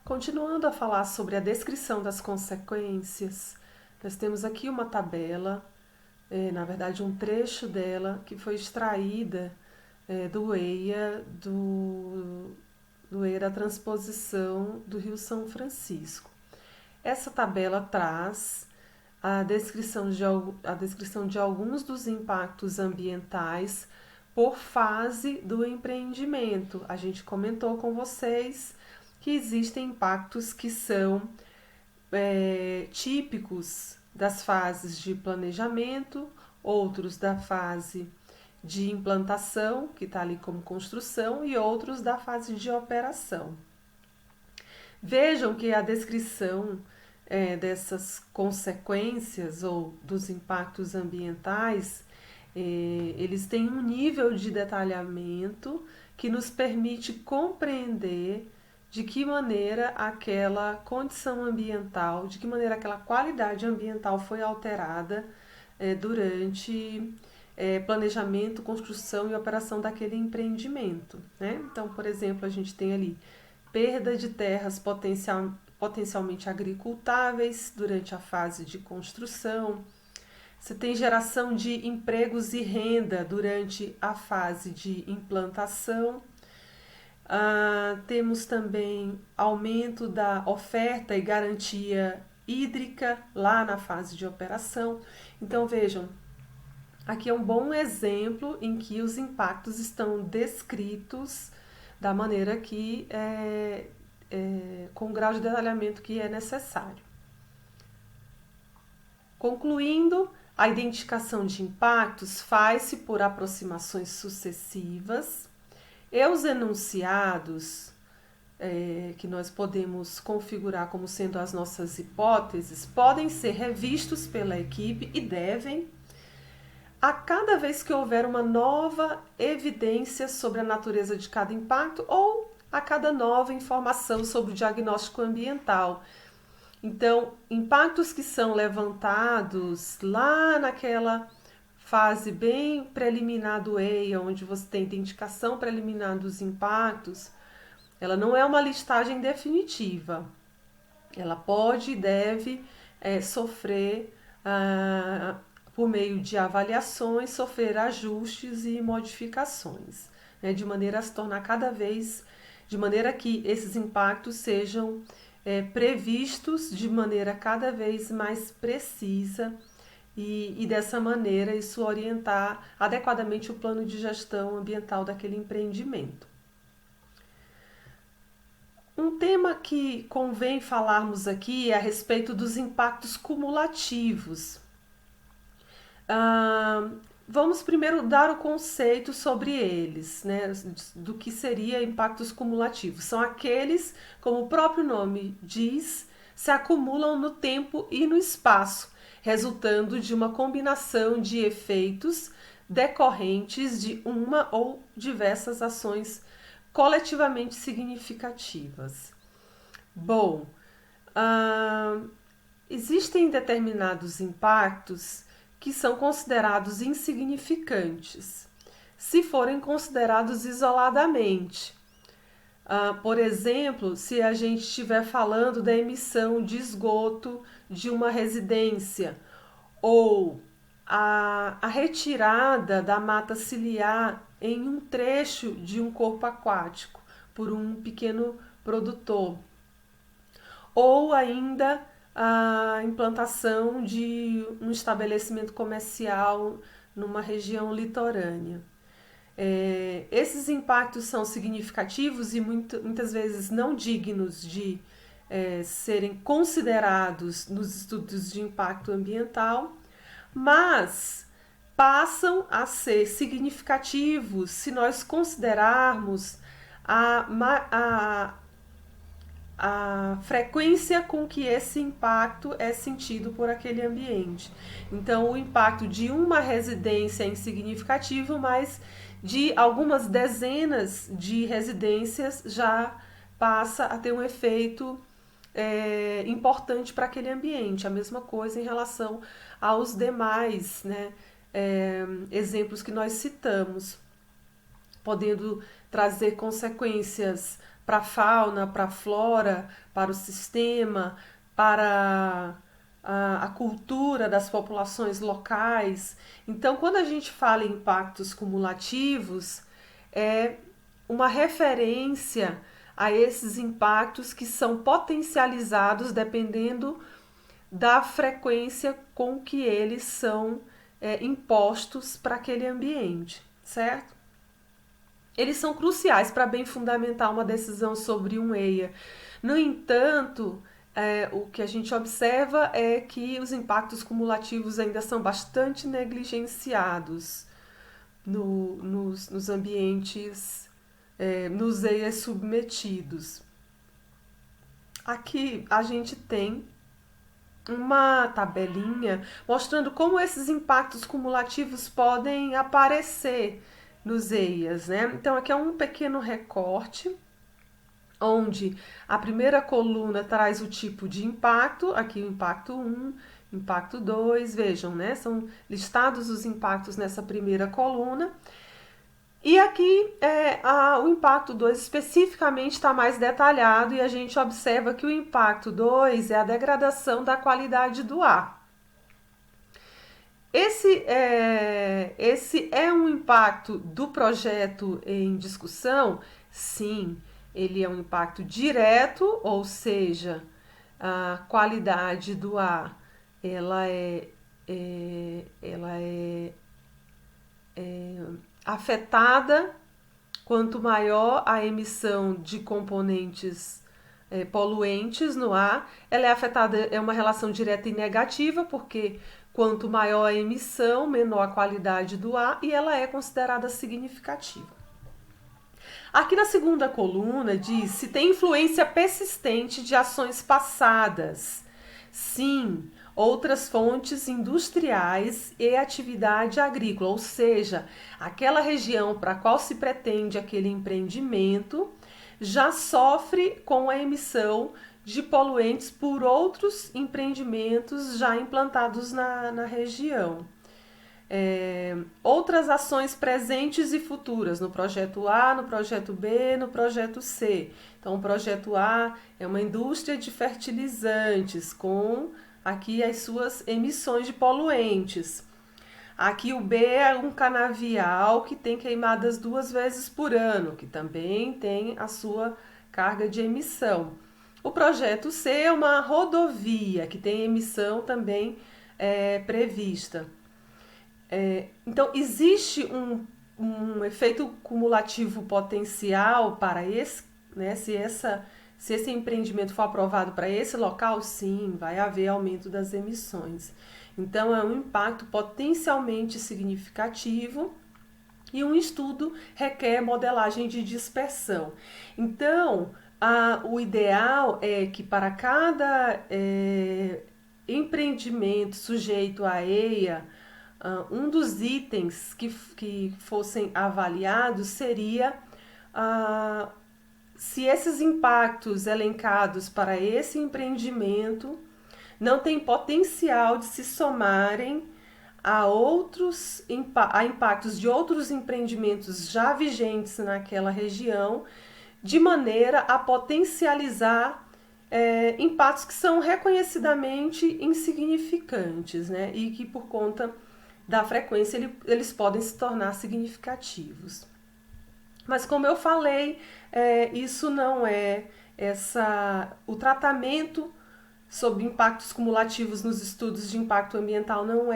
Continuando a falar sobre a descrição das consequências, nós temos aqui uma tabela, na verdade um trecho dela, que foi extraída do EIA, do EIA da transposição do Rio São Francisco. Essa tabela traz a descrição de alguns dos impactos ambientais por fase do empreendimento. A gente comentou com vocês que existem impactos que são típicos das fases de planejamento, outros da fase de implantação, que está ali como construção, e outros da fase de operação. Vejam que a descrição dessas consequências ou dos impactos ambientais, eles têm um nível de detalhamento que nos permite compreender de que maneira aquela condição ambiental, de que maneira aquela qualidade ambiental foi alterada durante planejamento, construção e operação daquele empreendimento, né? Então, por exemplo, a gente tem ali perda de terras potencialmente agricultáveis durante a fase de construção. Você tem geração de empregos e renda durante a fase de implantação. Temos também aumento da oferta e garantia hídrica lá na fase de operação. Então vejam, aqui é um bom exemplo em que os impactos estão descritos da maneira que com o grau de detalhamento que é necessário. Concluindo, a identificação de impactos faz-se por aproximações sucessivas e os enunciados que nós podemos configurar como sendo as nossas hipóteses podem ser revistos pela equipe e devem a cada vez que houver uma nova evidência sobre a natureza de cada impacto ou a cada nova informação sobre o diagnóstico ambiental. Então, impactos que são levantados lá naquela fase bem preliminar do EIA, onde você tem identificação preliminar dos impactos, ela não é uma listagem definitiva. Ela pode e deve sofrer, por meio de avaliações, sofrer ajustes e modificações, né, de maneira a se tornar de maneira que esses impactos sejam previstos de maneira cada vez mais precisa e dessa maneira isso orientar adequadamente o plano de gestão ambiental daquele empreendimento. Um tema que convém falarmos aqui é a respeito dos impactos cumulativos. Vamos primeiro dar o conceito sobre eles, né, do que seria impactos cumulativos. São aqueles, como o próprio nome diz, se acumulam no tempo e no espaço, resultando de uma combinação de efeitos decorrentes de uma ou diversas ações coletivamente significativas. Bom, existem determinados impactos que são considerados insignificantes, se forem considerados isoladamente. Por exemplo, se a gente estiver falando da emissão de esgoto de uma residência ou a retirada da mata ciliar em um trecho de um corpo aquático por um pequeno produtor, ou ainda a implantação de um estabelecimento comercial numa região litorânea. Esses impactos são significativos e muitas vezes não dignos de serem considerados nos estudos de impacto ambiental, mas passam a ser significativos se nós considerarmos a frequência com que esse impacto é sentido por aquele ambiente. Então, o impacto de uma residência é insignificativo, mas de algumas dezenas de residências já passa a ter um efeito importante para aquele ambiente. A mesma coisa em relação aos demais, né, exemplos que nós citamos, podendo trazer consequências a fauna, para a flora, para o sistema, para a cultura das populações locais. Então, quando a gente fala em impactos cumulativos, é uma referência a esses impactos que são potencializados dependendo da frequência com que eles são impostos para aquele ambiente, certo? Eles são cruciais para bem fundamentar uma decisão sobre um EIA. No entanto, o que a gente observa é que os impactos cumulativos ainda são bastante negligenciados nos ambientes, nos EIAs submetidos. Aqui a gente tem uma tabelinha mostrando como esses impactos cumulativos podem aparecer nos EIAs, né? Então aqui é um pequeno recorte onde a primeira coluna traz o tipo de impacto, aqui o impacto 1, impacto 2, vejam, né? São listados os impactos nessa primeira coluna. E aqui o impacto 2 especificamente está mais detalhado e a gente observa que o impacto 2 é a degradação da qualidade do ar. Esse é um impacto do projeto em discussão? Sim, ele é um impacto direto, ou seja, a qualidade do ar ela é afetada quanto maior a emissão de componentes poluentes no ar. Ela é afetada, é uma relação direta e negativa, porque quanto maior a emissão, menor a qualidade do ar, e ela é considerada significativa. Aqui na segunda coluna diz se tem influência persistente de ações passadas. Sim, outras fontes industriais e atividade agrícola, ou seja, aquela região para a qual se pretende aquele empreendimento já sofre com a emissão de poluentes por outros empreendimentos já implantados na região. Outras ações presentes e futuras no projeto A, no projeto B, no projeto C. Então, o projeto A é uma indústria de fertilizantes com aqui as suas emissões de poluentes. Aqui o B é um canavial que tem queimadas 2 vezes por ano, que também tem a sua carga de emissão. O projeto C é uma rodovia que tem emissão também prevista. Então, existe um efeito cumulativo potencial para esse, né? Se esse empreendimento for aprovado para esse local, sim, vai haver aumento das emissões. Então, é um impacto potencialmente significativo e um estudo requer modelagem de dispersão. Então, o ideal é que para cada empreendimento sujeito à EIA, um dos itens que fossem avaliados seria se esses impactos elencados para esse empreendimento não têm potencial de se somarem a impactos de outros empreendimentos já vigentes naquela região, de maneira a potencializar impactos que são reconhecidamente insignificantes, né? E que por conta da frequência eles podem se tornar significativos. Mas como eu falei, isso não o tratamento sobre impactos cumulativos nos estudos de impacto ambiental não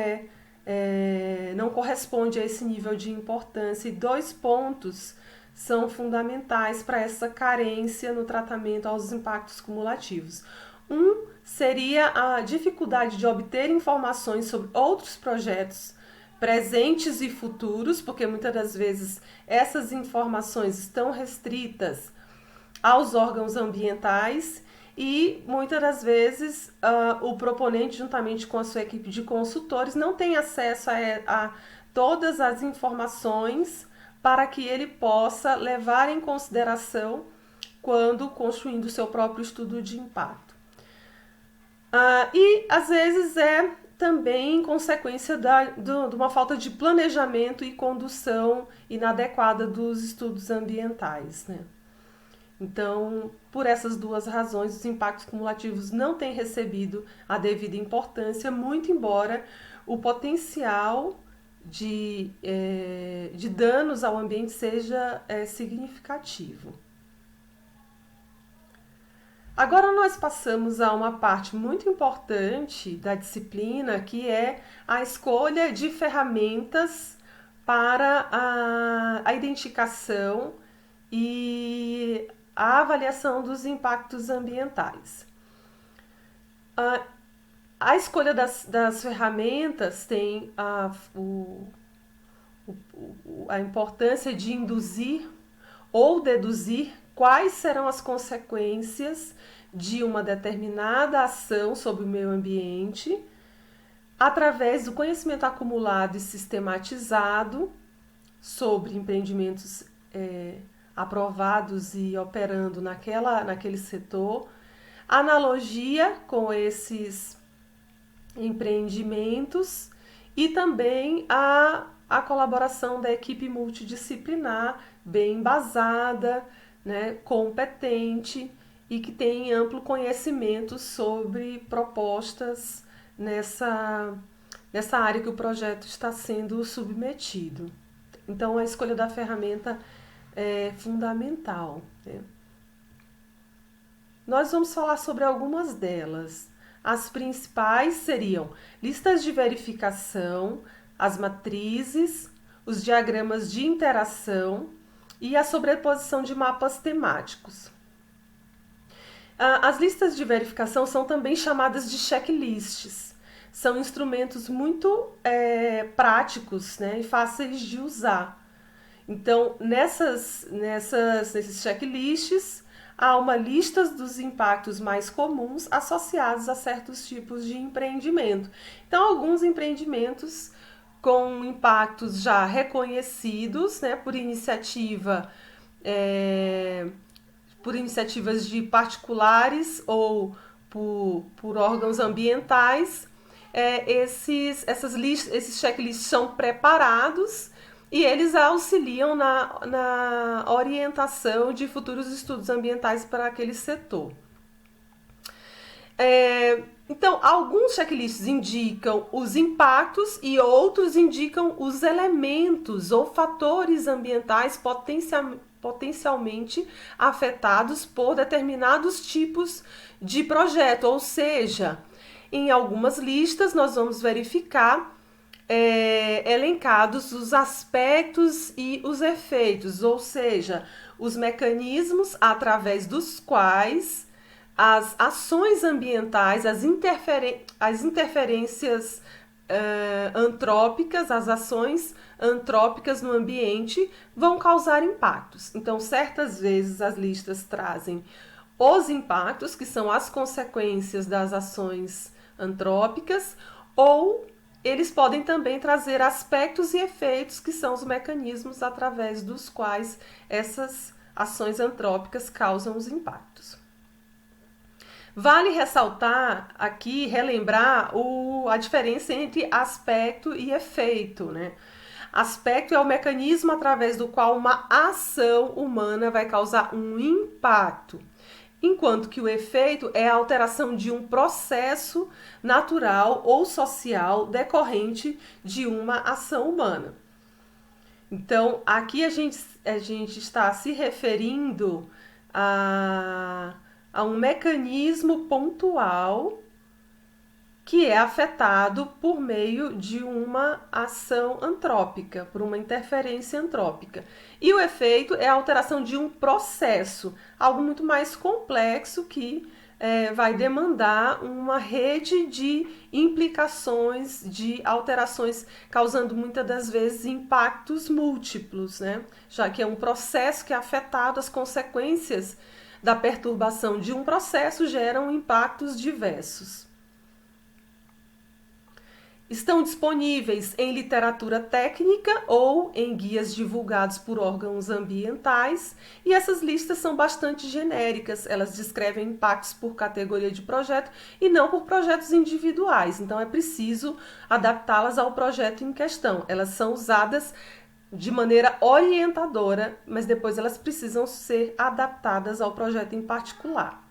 corresponde a esse nível de importância, e 2 pontos são fundamentais para essa carência no tratamento aos impactos cumulativos. Um seria a dificuldade de obter informações sobre outros projetos presentes e futuros, porque muitas das vezes essas informações estão restritas aos órgãos ambientais e muitas das vezes o proponente, juntamente com a sua equipe de consultores, não tem acesso a todas as informações para que ele possa levar em consideração quando construindo o seu próprio estudo de impacto. E às vezes também consequência de uma falta de planejamento e condução inadequada dos estudos ambientais, né? Então, por essas duas razões, os impactos cumulativos não têm recebido a devida importância, muito embora o potencial de danos ao ambiente seja significativo. Agora nós passamos a uma parte muito importante da disciplina, que é a escolha de ferramentas para a identificação e a avaliação dos impactos ambientais. A escolha das ferramentas tem a importância de induzir ou deduzir quais serão as consequências de uma determinada ação sobre o meio ambiente através do conhecimento acumulado e sistematizado sobre empreendimentos aprovados e operando naquele setor, analogia com esses empreendimentos e também a colaboração da equipe multidisciplinar bem embasada, né, competente e que tem amplo conhecimento sobre propostas nessa área que o projeto está sendo submetido. Então, a escolha da ferramenta é fundamental, né? Nós vamos falar sobre algumas delas. As principais seriam listas de verificação, as matrizes, os diagramas de interação e a sobreposição de mapas temáticos. As listas de verificação são também chamadas de checklists. São instrumentos muito práticos, né, e fáceis de usar. Então, nesses checklists, há uma lista dos impactos mais comuns associados a certos tipos de empreendimento. Então, alguns empreendimentos com impactos já reconhecidos, né, por iniciativas de particulares ou por órgãos ambientais, esses checklists são preparados e eles auxiliam na orientação de futuros estudos ambientais para aquele setor. Então, alguns checklists indicam os impactos e outros indicam os elementos ou fatores ambientais potencialmente afetados por determinados tipos de projeto. Ou seja, em algumas listas nós vamos verificar elencados os aspectos e os efeitos, ou seja, os mecanismos através dos quais as ações ambientais, as interferências antrópicas, as ações antrópicas no ambiente vão causar impactos. Então, certas vezes as listas trazem os impactos, que são as consequências das ações antrópicas, ou eles podem também trazer aspectos e efeitos, que são os mecanismos através dos quais essas ações antrópicas causam os impactos. Vale ressaltar aqui, relembrar a diferença entre aspecto e efeito, né? Aspecto é o mecanismo através do qual uma ação humana vai causar um impacto, enquanto que o efeito é a alteração de um processo natural ou social decorrente de uma ação humana. Então, aqui a gente está se referindo a um mecanismo pontual que é afetado por meio de uma ação antrópica, por uma interferência antrópica. E o efeito é a alteração de um processo, algo muito mais complexo que vai demandar uma rede de implicações, de alterações, causando muitas das vezes impactos múltiplos, né? Já que é um processo que é afetado, as consequências da perturbação de um processo geram impactos diversos. Estão disponíveis em literatura técnica ou em guias divulgados por órgãos ambientais, e essas listas são bastante genéricas, elas descrevem impactos por categoria de projeto e não por projetos individuais, então é preciso adaptá-las ao projeto em questão. Elas são usadas de maneira orientadora, mas depois elas precisam ser adaptadas ao projeto em particular.